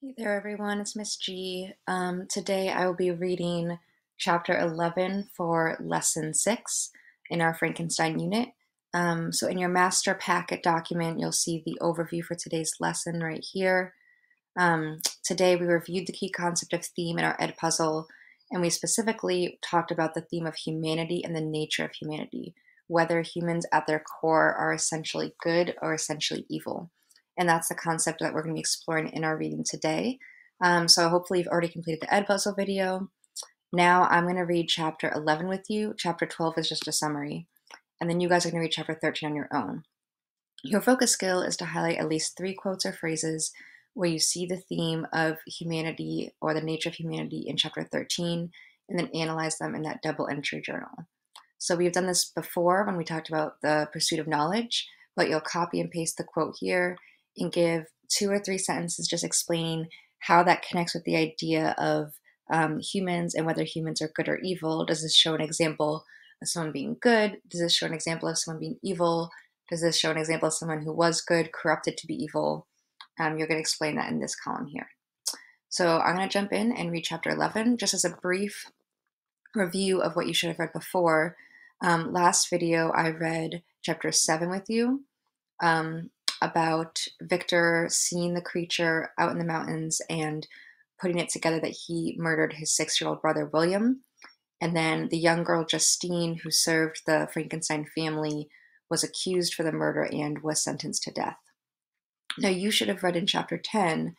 Hey there, everyone. It's Miss G. Today I will be reading chapter 11 for lesson 6 in our Frankenstein unit. So, in your master packet document, you'll see the overview for today's lesson right here. Today we reviewed the key concept of theme in our Ed puzzle, and we specifically talked about the theme of humanity and the nature of humanity, whether humans at their core are essentially good or essentially evil. And that's the concept that we're going to be exploring in our reading today. So hopefully you've already completed the Ed puzzle video. Now I'm going to read chapter 11 with you. Chapter 12 is just a summary. And then you guys are going to read chapter 13 on your own. Your focus skill is to highlight at least 3 quotes or phrases where you see the theme of humanity or the nature of humanity in chapter 13, and then analyze them in that double entry journal. So we've done this before when we talked about the pursuit of knowledge, but you'll copy and paste the quote here and give 2 or 3 sentences just explaining how that connects with the idea of humans and whether humans are good or evil. Does this show an example of someone being good? Does this show an example of someone being evil? Does this show an example of someone who was good, corrupted to be evil? You're going to explain that in this column here. So I'm going to jump in and read chapter 11 just as a brief review of what you should have read before. Last video, I read chapter 7 with you about Victor seeing the creature out in the mountains and putting it together that he murdered his 6-year-old brother, William. And then the young girl, Justine, who served the Frankenstein family, was accused for the murder and was sentenced to death. Now, you should have read in chapter 10,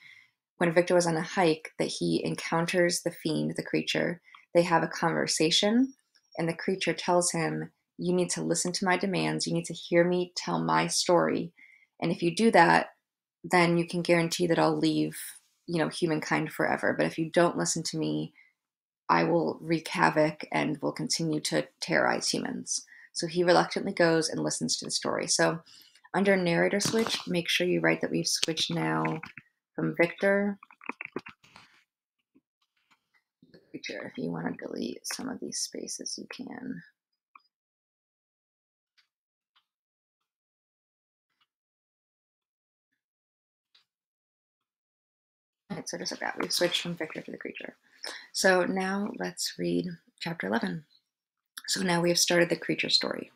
when Victor was on a hike, that he encounters the fiend, the creature. They have a conversation, and the creature tells him, you need to listen to my demands. You need to hear me tell my story. And if you do that, then you can guarantee that I'll leave, humankind forever. But if you don't listen to me, I will wreak havoc and will continue to terrorize humans. So he reluctantly goes and listens to the story. So under narrator switch, make sure you write that we've switched now from Victor to the creature. If you want to delete some of these spaces, you can. All right, so just like that, we've switched from Victor to the creature. So now let's read chapter 11. So now we have started the creature story.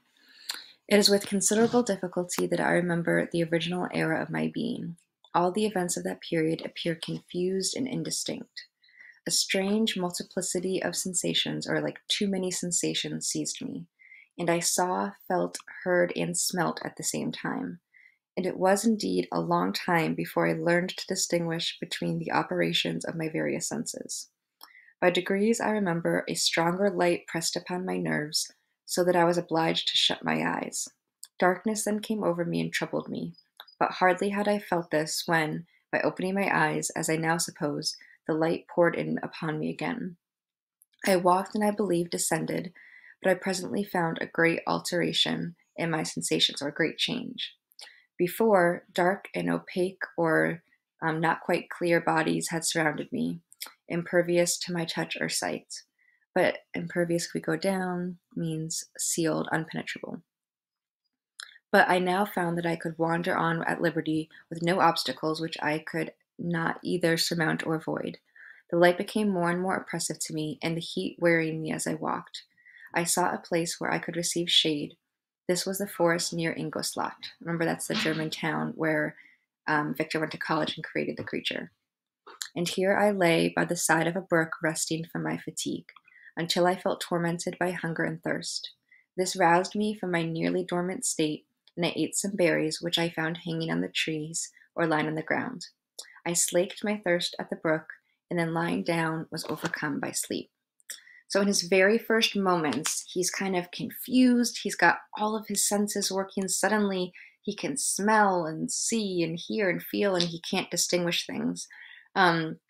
It is with considerable difficulty that I remember the original era of my being. All the events of that period appear confused and indistinct. A strange multiplicity of sensations, or like too many sensations, seized me, and I saw, felt, heard, and smelt at the same time. And it was indeed a long time before I learned to distinguish between the operations of my various senses. By degrees, I remember a stronger light pressed upon my nerves, so that I was obliged to shut my eyes. Darkness then came over me and troubled me, but hardly had I felt this when, by opening my eyes, as I now suppose, the light poured in upon me again. I walked and I believe descended, but I presently found a great alteration in my sensations, or a great change. Before, dark and opaque or not quite clear bodies had surrounded me, impervious to my touch or sight. But impervious, if we go down, means sealed, unpenetrable. But I now found that I could wander on at liberty with no obstacles which I could not either surmount or avoid. The light became more and more oppressive to me, and the heat wearying me as I walked. I sought a place where I could receive shade. This was the forest near Ingolstadt. Remember, that's the German town where Victor went to college and created the creature. And here I lay by the side of a brook resting from my fatigue, until I felt tormented by hunger and thirst. This roused me from my nearly dormant state, and I ate some berries which I found hanging on the trees or lying on the ground. I slaked my thirst at the brook, and then lying down was overcome by sleep. So in his very first moments, he's kind of confused. He's got all of his senses working. Suddenly, he can smell and see and hear and feel, and he can't distinguish things. Um,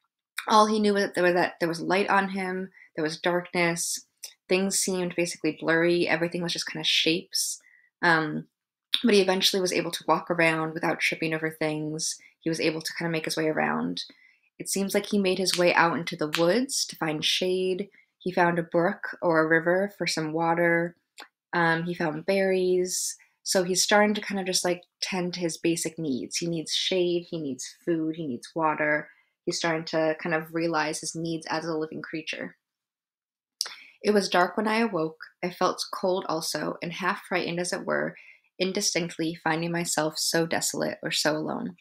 all he knew was that there was light on him, there was darkness, things seemed basically blurry, everything was just kind of shapes. But he eventually was able to walk around without tripping over things. He was able to kind of make his way around. It seems like he made his way out into the woods to find shade. He found a brook or a river for some water. He found berries. So he's starting to kind of just like tend to his basic needs. He needs shade, he needs food, he needs water. He's starting to kind of realize his needs as a living creature. It was dark when I awoke. I felt cold also, and half frightened as it were, indistinctly finding myself so desolate or so alone.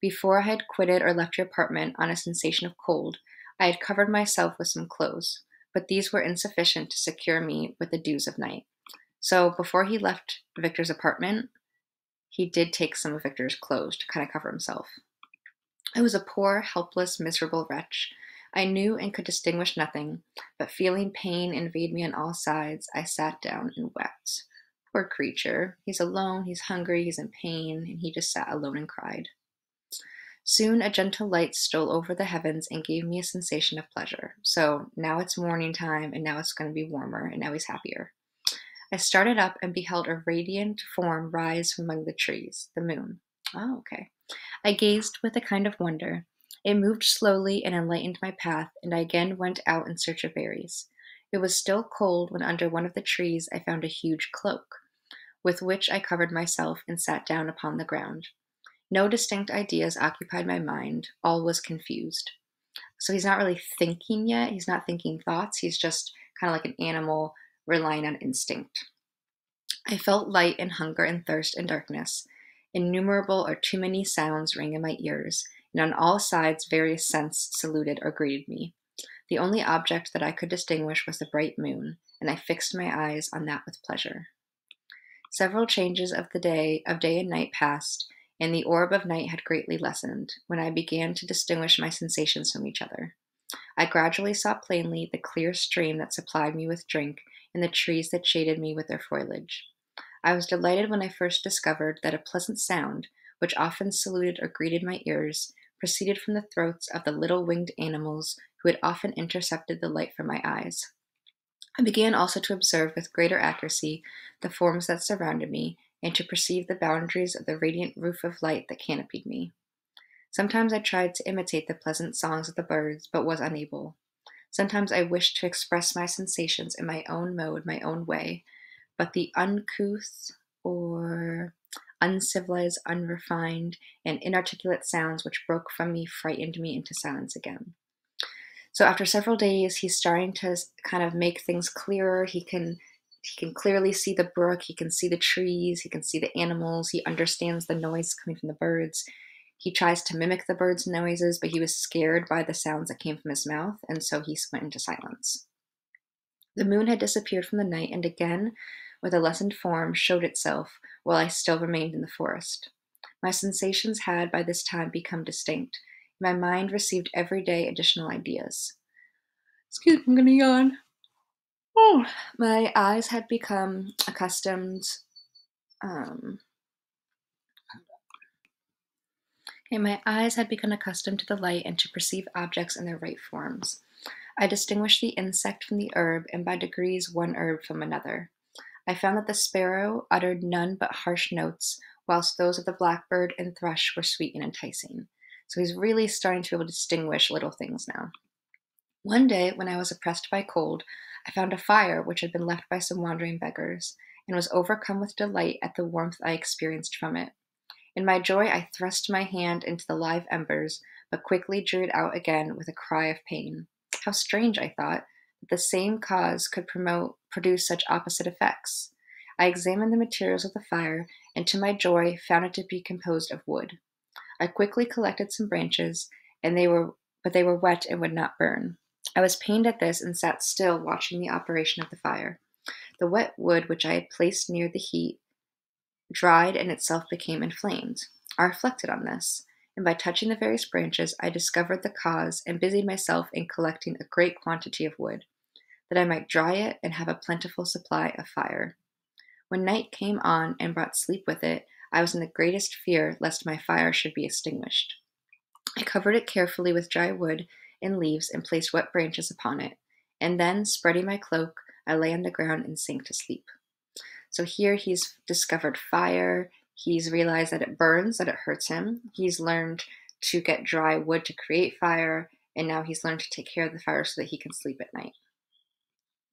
Before I had quitted or left your apartment on a sensation of cold, I had covered myself with some clothes, but these were insufficient to secure me with the dews of night. So before he left Victor's apartment, he did take some of Victor's clothes to kind of cover himself. I was a poor, helpless, miserable wretch. I knew and could distinguish nothing, but feeling pain invade me on all sides, I sat down and wept. Poor creature. He's alone, he's hungry, he's in pain, and he just sat alone and cried. Soon a gentle light stole over the heavens and gave me a sensation of pleasure. So now it's morning time, and now it's going to be warmer, and now he's happier. I started up and beheld a radiant form rise from among the trees, the moon. Oh, okay. I gazed with a kind of wonder. It moved slowly and enlightened my path, and I again went out in search of berries. It was still cold when under one of the trees I found a huge cloak, with which I covered myself and sat down upon the ground. No distinct ideas occupied my mind. All was confused. So he's not really thinking yet. He's not thinking thoughts. He's just kind of like an animal relying on instinct. I felt light and hunger and thirst and darkness. Innumerable or too many sounds rang in my ears, and on all sides various scents saluted or greeted me. The only object that I could distinguish was the bright moon, and I fixed my eyes on that with pleasure. Several changes of day and night passed, and the orb of night had greatly lessened, when I began to distinguish my sensations from each other. I gradually saw plainly the clear stream that supplied me with drink, and the trees that shaded me with their foliage. I was delighted when I first discovered that a pleasant sound, which often saluted or greeted my ears, proceeded from the throats of the little winged animals who had often intercepted the light from my eyes. I began also to observe with greater accuracy the forms that surrounded me, and to perceive the boundaries of the radiant roof of light that canopied me. Sometimes I tried to imitate the pleasant songs of the birds, but was unable. Sometimes I wished to express my sensations in my own mode, my own way, but the uncouth or uncivilized, unrefined, and inarticulate sounds which broke from me frightened me into silence again. So after several days, he's starting to kind of make things clearer. He can clearly see the brook, he can see the trees, he can see the animals, he understands the noise coming from the birds. He tries to mimic the birds' noises, but he was scared by the sounds that came from his mouth, and so he went into silence. The moon had disappeared from the night, and again, with a lessened form, showed itself, while I still remained in the forest. My sensations had by this time become distinct. My mind received every day additional ideas. Excuse me, I'm gonna yawn. Oh, my eyes had become accustomed. My eyes had become accustomed to the light and to perceive objects in their right forms. I distinguished the insect from the herb, and by degrees one herb from another. I found that the sparrow uttered none but harsh notes, whilst those of the blackbird and thrush were sweet and enticing. So he's really starting to be able to distinguish little things now. One day, when I was oppressed by cold, I found a fire which had been left by some wandering beggars, and was overcome with delight at the warmth I experienced from it. In my joy, I thrust my hand into the live embers, but quickly drew it out again with a cry of pain. How strange, I thought, that the same cause could produce such opposite effects. I examined the materials of the fire, and to my joy found it to be composed of wood. I quickly collected some branches, but they were wet and would not burn. I was pained at this, and sat still, watching the operation of the fire. The wet wood which I had placed near the heat dried and itself became inflamed. I reflected on this, and by touching the various branches, I discovered the cause, and busied myself in collecting a great quantity of wood, that I might dry it and have a plentiful supply of fire. When night came on and brought sleep with it, I was in the greatest fear lest my fire should be extinguished. I covered it carefully with dry wood and leaves, and placed wet branches upon it, and then, spreading my cloak, I lay on the ground and sank to sleep. So here he's discovered fire, he's realized that it burns, that it hurts him, he's learned to get dry wood to create fire, and now he's learned to take care of the fire so that he can sleep at night.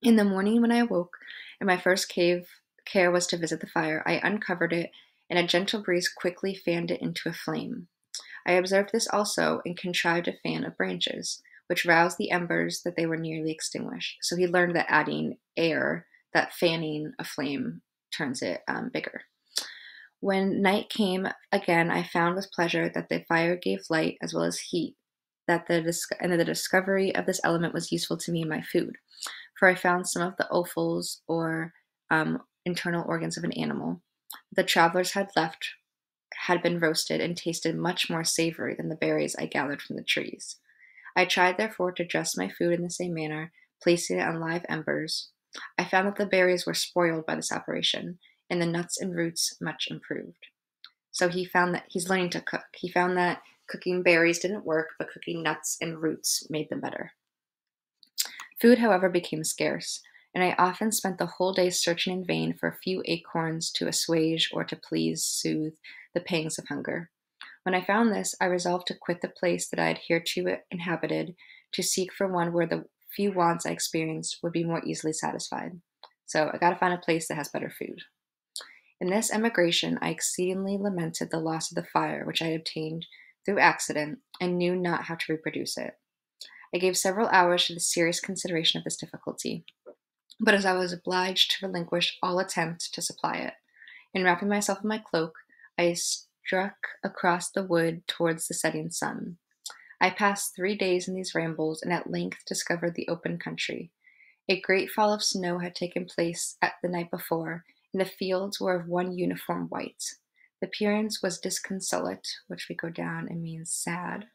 In the morning when I awoke, and my first care was to visit the fire, I uncovered it, and a gentle breeze quickly fanned it into a flame. I observed this also, and contrived a fan of branches, which roused the embers that they were nearly extinguished. So he learned that adding air, that fanning a flame, turns it bigger. When night came again, I found with pleasure that the fire gave light as well as heat, and that the discovery of this element was useful to me in my food. For I found some of the offals, or internal organs of an animal, the travelers had left had been roasted and tasted much more savory than the berries I gathered from the trees. I tried, therefore, to dress my food in the same manner, placing it on live embers. I found that the berries were spoiled by this operation, and the nuts and roots much improved. So he found that he's learning to cook. He found that cooking berries didn't work, but cooking nuts and roots made them better. Food, however, became scarce, and I often spent the whole day searching in vain for a few acorns to assuage or to soothe the pangs of hunger. When I found this, I resolved to quit the place that I had heretofore inhabited, to seek for one where the few wants I experienced would be more easily satisfied. So I gotta find a place that has better food. In this emigration, I exceedingly lamented the loss of the fire which I had obtained through accident, and knew not how to reproduce it. I gave several hours to the serious consideration of this difficulty, but as I was obliged to relinquish all attempt to supply it, in wrapping myself in my cloak, I struck across the wood towards the setting sun. I passed 3 days in these rambles, and at length discovered the open country. A great fall of snow had taken place the night before, and the fields were of one uniform white. The appearance was disconsolate, which we go down and means sad,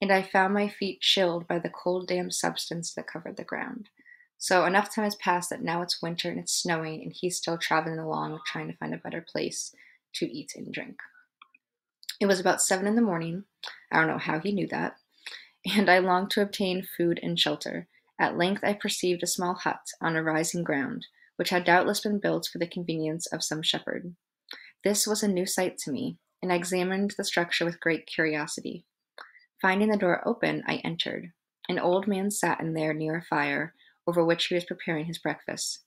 and I found my feet chilled by the cold, damp substance that covered the ground. So enough time has passed that now it's winter and it's snowing, and he's still traveling along trying to find a better place to eat and drink. It was about 7 in the morning. I don't know how he knew that. And I longed to obtain food and shelter. At length I perceived a small hut on a rising ground, which had doubtless been built for the convenience of some shepherd. This was a new sight to me, and I examined the structure with great curiosity. Finding the door open, I entered. An old man sat in there near a fire, over which he was preparing his breakfast.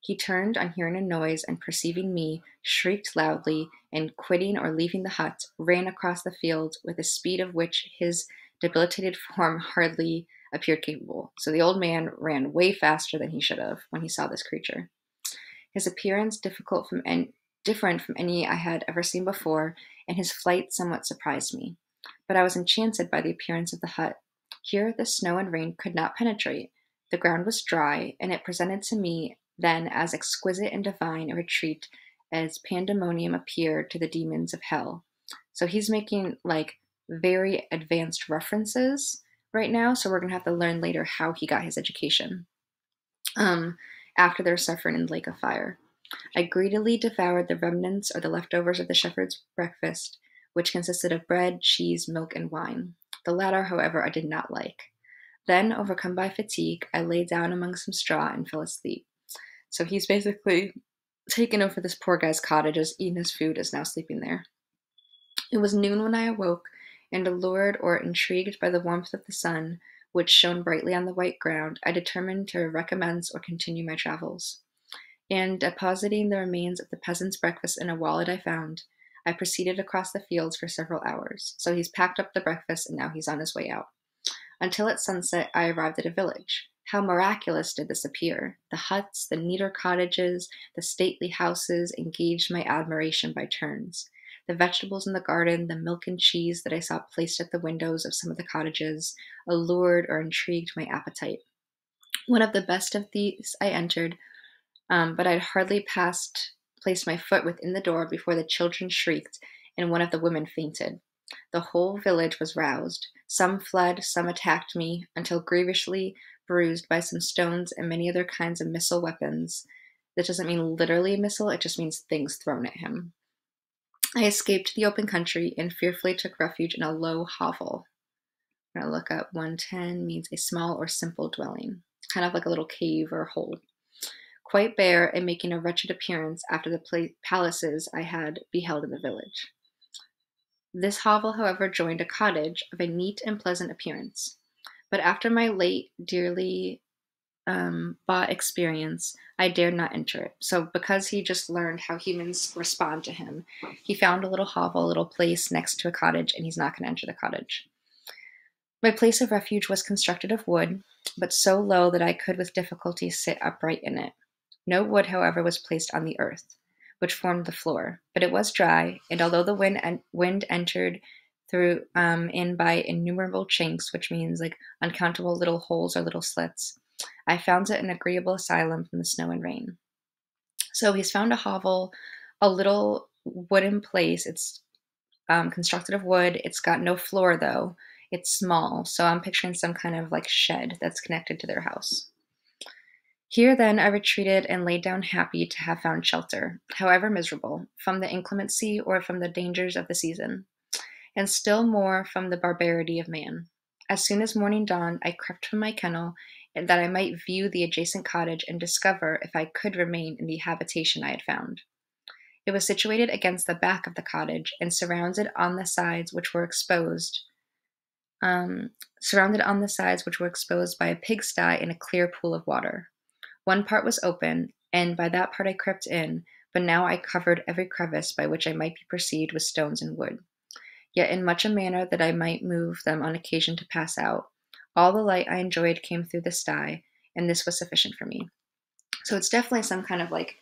He turned on hearing a noise, and perceiving me, shrieked loudly, and quitting or leaving the hut, ran across the field with a speed of which his debilitated form hardly appeared capable. So the old man ran way faster than he should have when he saw this creature. His appearance different from any I had ever seen before, and his flight somewhat surprised me. But I was enchanted by the appearance of the hut. Here the snow and rain could not penetrate. The ground was dry, and it presented to me then as exquisite and divine a retreat as pandemonium appeared to the demons of hell. So he's making very advanced references right now, so we're going to have to learn later how he got his education after their suffering in the lake of fire. I greedily devoured the remnants or the leftovers of the shepherd's breakfast, which consisted of bread, cheese, milk, and wine. The latter, however, I did not like. Then, overcome by fatigue, I lay down among some straw and fell asleep. So he's basically taken over this poor guy's cottage, has eaten his food, is now sleeping there. It was noon when I awoke, and allured or intrigued by the warmth of the sun, which shone brightly on the white ground, I determined to recommence or continue my travels. And depositing the remains of the peasant's breakfast in a wallet I found, I proceeded across the fields for several hours. So he's packed up the breakfast, and now he's on his way out. Until at sunset I arrived at a village. How miraculous did this appear! The huts, the neater cottages, the stately houses engaged my admiration by turns. The vegetables in the garden, the milk and cheese that I saw placed at the windows of some of the cottages, allured or intrigued my appetite. One of the best of these I entered, but I had hardly placed my foot within the door before the children shrieked, and one of the women fainted. The whole village was roused. Some fled, some attacked me, until grievously bruised by some stones and many other kinds of missile weapons. This doesn't mean literally a missile, it just means things thrown at him. I escaped to the open country and fearfully took refuge in a low hovel. I'm going to look up 110 means a small or simple dwelling, kind of like a little cave or hole. Quite bare and making a wretched appearance after the palaces I had beheld in the village. This hovel, however, joined a cottage of a neat and pleasant appearance. But after my late dearly bought experience, I dared not enter it. So, because he just learned how humans respond to him, he found a little hovel, a little place next to a cottage, and he's not going to enter the cottage. My place of refuge was constructed of wood, but so low that I could with difficulty sit upright in it. No wood, however, was placed on the earth, which formed the floor, but it was dry, and although the wind entered through in by innumerable chinks, which means like uncountable little holes or little slits, I found it an agreeable asylum from the snow and rain. So he's found a hovel, a little wooden place. It's constructed of wood. It's got no floor though. It's small, so I'm picturing some kind of like shed that's connected to their house. Here then I retreated and laid down happy to have found shelter, however miserable, from the inclemency or from the dangers of the season, and still more from the barbarity of man. As soon as morning dawned, I crept from my kennel, that I might view the adjacent cottage and discover if I could remain in the habitation I had found. It was situated against the back of the cottage, and surrounded on the sides which were exposed by a pigsty and a clear pool of water. One part was open, and by that part I crept in, but now I covered every crevice by which I might be perceived with stones and wood, yet in much a manner that I might move them on occasion to pass out. All the light I enjoyed came through the sty, and this was sufficient for me. So it's definitely some kind of like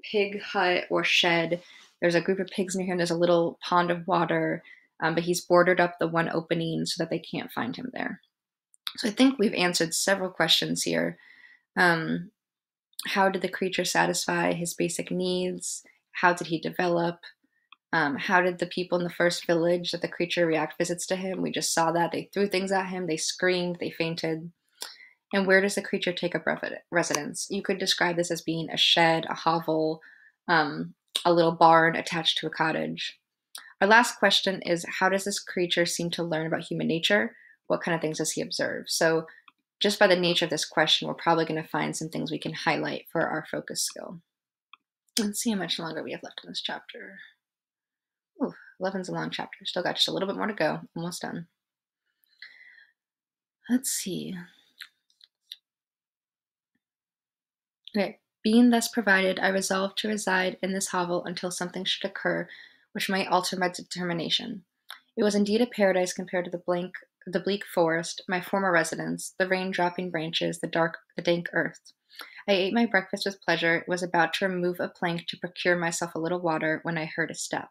pig hut or shed. There's a group of pigs near him. There's a little pond of water, but he's boarded up the one opening so that they can't find him there. So I think we've answered several questions here. How did the creature satisfy his basic needs? How did he develop? How did the people in the first village that the creature react visits to him? We just saw that. They threw things at him, they screamed, they fainted. And where does the creature take up residence? You could describe this as being a shed, a hovel, a little barn attached to a cottage. Our last question is, how does this creature seem to learn about human nature? What kind of things does he observe? So just by the nature of this question, we're probably going to find some things we can highlight for our focus skill. Let's see how much longer we have left in this chapter. Ooh, 11's a long chapter. Still got just a little bit more to go. Almost done. Let's see. Okay. Being thus provided, I resolved to reside in this hovel until something should occur which might alter my determination. It was indeed a paradise compared to the bleak forest, my former residence, the rain-dropping branches, the dank earth. I ate my breakfast with pleasure, was about to remove a plank to procure myself a little water, when I heard a step.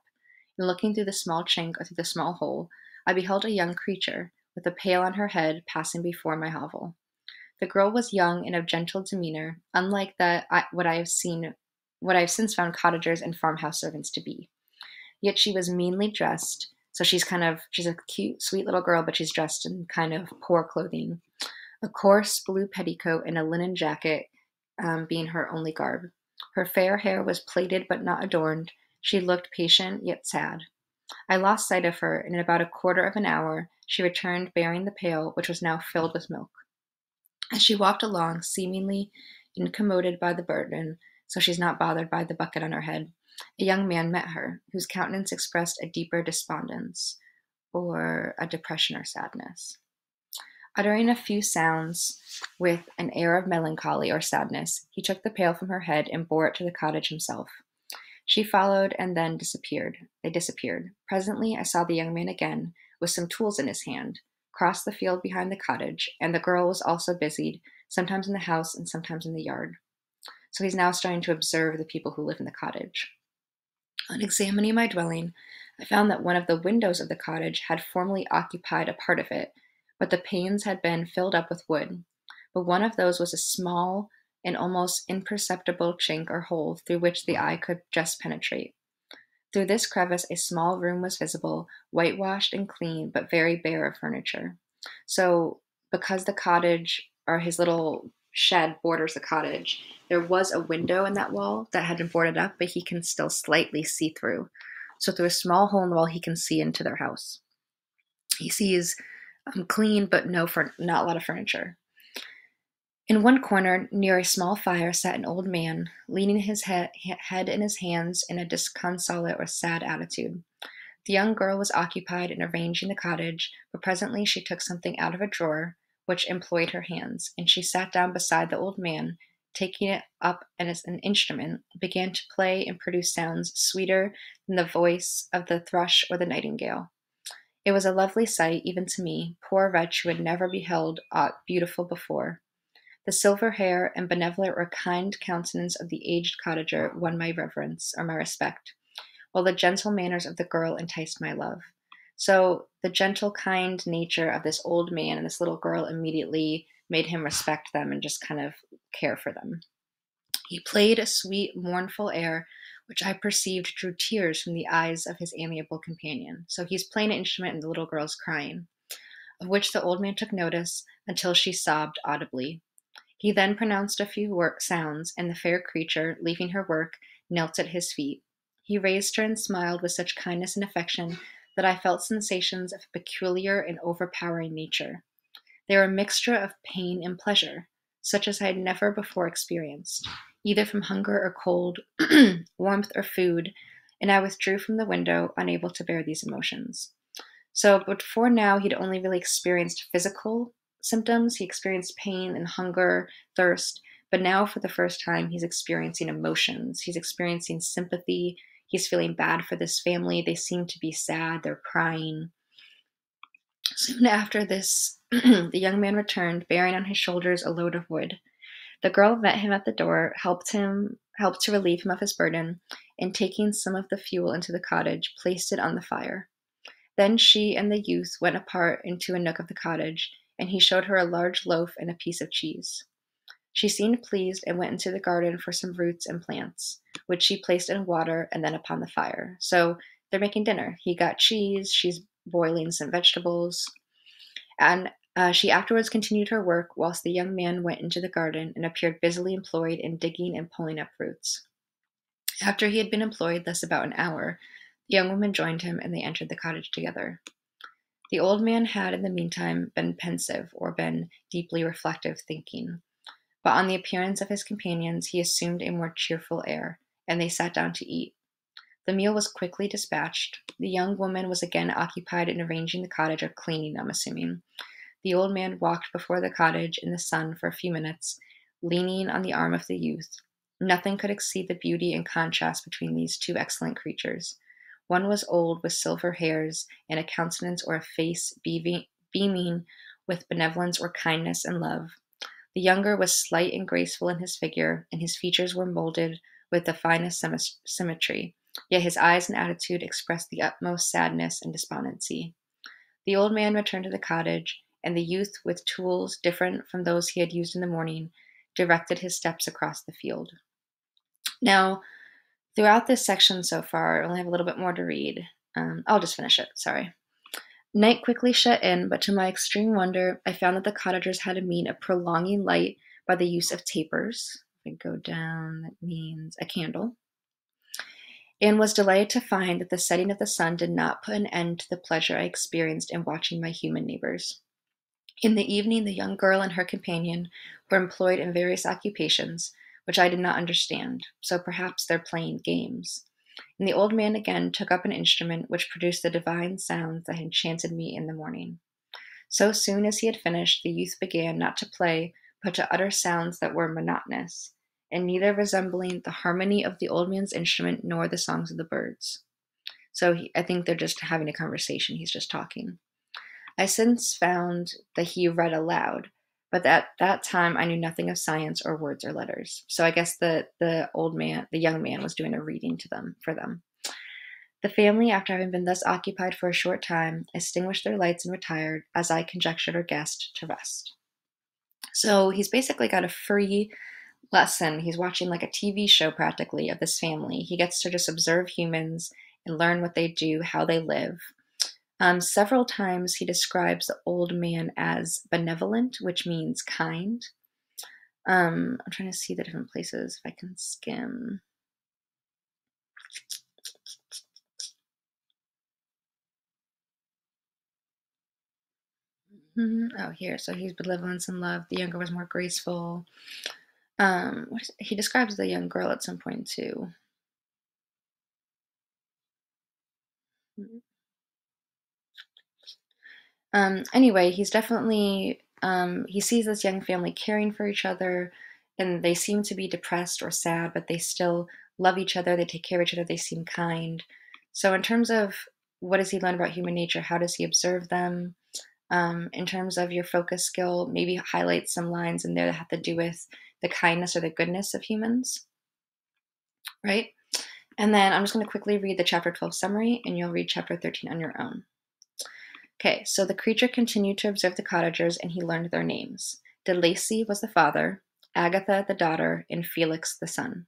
And looking through the small chink or through the small hole, I beheld a young creature, with a pail on her head, passing before my hovel. The girl was young and of gentle demeanor, unlike what I have since found cottagers and farmhouse servants to be. Yet she was meanly dressed, so she's a cute, sweet little girl, but she's dressed in kind of poor clothing. A coarse blue petticoat and a linen jacket being her only garb. Her fair hair was plaited but not adorned. She looked patient yet sad. I lost sight of her, and in about a quarter of an hour she returned bearing the pail, which was now filled with milk. As she walked along, seemingly incommoded by the burden, so she's not bothered by the bucket on her head, a young man met her, whose countenance expressed a deeper despondence, or a depression or sadness. Uttering a few sounds with an air of melancholy or sadness, he took the pail from her head and bore it to the cottage himself. She followed and then disappeared. They disappeared. Presently I saw the young man again, with some tools in his hand, cross the field behind the cottage, and the girl was also busied, sometimes in the house and sometimes in the yard. So he's now starting to observe the people who live in the cottage. On examining my dwelling, I found that one of the windows of the cottage had formerly occupied a part of it, but the panes had been filled up with wood. But one of those was a small and almost imperceptible chink or hole through which the eye could just penetrate. Through this crevice a small room was visible, whitewashed and clean, but very bare of furniture. So, because the cottage, or his little shed borders the cottage, there was a window in that wall that had been boarded up, but he can still slightly see through. So through a small hole in the wall, he can see into their house. He sees clean, but not a lot of furniture. In one corner, near a small fire, sat an old man, leaning his head in his hands in a disconsolate or sad attitude. The young girl was occupied in arranging the cottage, but presently she took something out of a drawer, which employed her hands, and she sat down beside the old man, taking it up as an instrument, began to play and produce sounds sweeter than the voice of the thrush or the nightingale. It was a lovely sight, even to me, poor wretch who had never beheld aught beautiful before. The silver hair and benevolent or kind countenance of the aged cottager won my reverence or my respect, while the gentle manners of the girl enticed my love. So the gentle, kind nature of this old man and this little girl immediately made him respect them and just kind of care for them. He played a sweet, mournful air, which I perceived drew tears from the eyes of his amiable companion. So he's playing an instrument and the little girl's crying, of which the old man took notice until she sobbed audibly. He then pronounced a few sounds, and the fair creature, leaving her work, knelt at his feet. He raised her and smiled with such kindness and affection that I felt sensations of a peculiar and overpowering nature. They were a mixture of pain and pleasure, such as I had never before experienced, either from hunger or cold, warmth or food, and I withdrew from the window, unable to bear these emotions. So before now, he'd only really experienced physical symptoms. He experienced pain and hunger, thirst, but now for the first time, he's experiencing emotions. He's experiencing sympathy. He's feeling bad for this family. They seem to be sad. They're crying. Soon after this, the young man returned, bearing on his shoulders a load of wood. The girl met him at the door, helped to relieve him of his burden, and taking some of the fuel into the cottage, placed it on the fire. Then she and the youth went apart into a nook of the cottage, and he showed her a large loaf and a piece of cheese. She seemed pleased and went into the garden for some roots and plants, which she placed in water and then upon the fire. So they're making dinner. He got cheese, she's boiling some vegetables, and she afterwards continued her work whilst the young man went into the garden and appeared busily employed in digging and pulling up roots. After he had been employed thus about an hour, the young woman joined him, and they entered the cottage together. The old man had in the meantime been pensive, or been deeply reflective, thinking. But on the appearance of his companions he assumed a more cheerful air, and they sat down to eat. The meal was quickly dispatched. The young woman was again occupied in arranging the cottage, or cleaning, I'm assuming. The old man walked before the cottage in the sun for a few minutes, leaning on the arm of the youth. Nothing could exceed the beauty and contrast between these two excellent creatures. One was old, with silver hairs, and a countenance or a face beaming with benevolence or kindness and love. The younger was slight and graceful in his figure, and his features were molded with the finest symmetry, yet his eyes and attitude expressed the utmost sadness and despondency. The old man returned to the cottage, and the youth, with tools different from those he had used in the morning, directed his steps across the field. Now, throughout this section so far, I only have a little bit more to read. I'll just finish it, sorry. Night quickly shut in, but to my extreme wonder, I found that the cottagers had a mean of prolonging light by the use of tapers. If I go down, that means a candle. And was delighted to find that the setting of the sun did not put an end to the pleasure I experienced in watching my human neighbors. In the evening, the young girl and her companion were employed in various occupations, which I did not understand, so perhaps they're playing games. And the old man again took up an instrument which produced the divine sounds that had enchanted me in the morning. So soon as he had finished, the youth began not to play, but to utter sounds that were monotonous, and neither resembling the harmony of the old man's instrument nor the songs of the birds. So I think they're just having a conversation. He's just talking. I since found that he read aloud, but at that time I knew nothing of science or words or letters. So I guess the young man was doing a reading for them. The family, after having been thus occupied for a short time, extinguished their lights and retired, as I conjectured or guessed, to rest. So he's basically got a free lesson. He's watching like a TV show practically of this family. He gets to just observe humans and learn what they do, how they live. Several times he describes the old man as benevolent, which means kind. I'm trying to see the different places if I can skim. Oh, here. So he's benevolence and love. The younger was more graceful. He describes the young girl at some point too. Anyway, he's definitely he sees this young family caring for each other, and they seem to be depressed or sad, but they still love each other. They take care of each other. They seem kind. So in terms of what does he learn about human nature? How does he observe them? In terms of your focus skill, maybe highlight some lines in there that have to do with the kindness or the goodness of humans, right? And then I'm just going to quickly read the chapter 12 summary, and you'll read chapter 13 on your own. Okay, so the creature continued to observe the cottagers, and he learned their names. De Lacy was the father, Agatha the daughter, and Felix the son.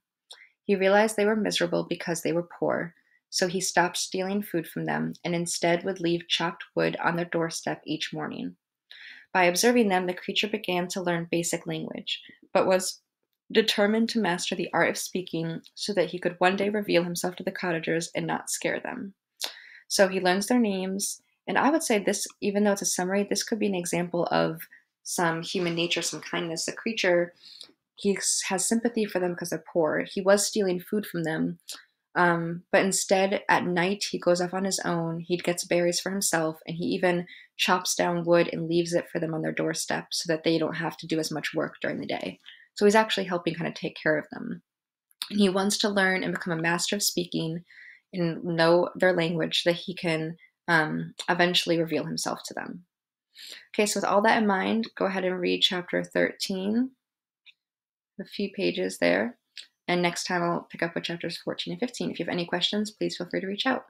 He realized they were miserable because they were poor, so he stopped stealing food from them and instead would leave chopped wood on their doorstep each morning. By observing them, the creature began to learn basic language, but was determined to master the art of speaking so that he could one day reveal himself to the cottagers and not scare them. So he learns their names, and I would say this, even though it's a summary, this could be an example of some human nature, some kindness. The creature, he has sympathy for them because they're poor. He was stealing food from them, but instead, at night, he goes off on his own. He gets berries for himself, and he even chops down wood and leaves it for them on their doorstep so that they don't have to do as much work during the day. So he's actually helping kind of take care of them. And he wants to learn and become a master of speaking and know their language so that he can eventually reveal himself to them. Okay, so with all that in mind, go ahead and read chapter 13, a few pages there. And next time I'll pick up with chapters 14 and 15. If you have any questions, please feel free to reach out.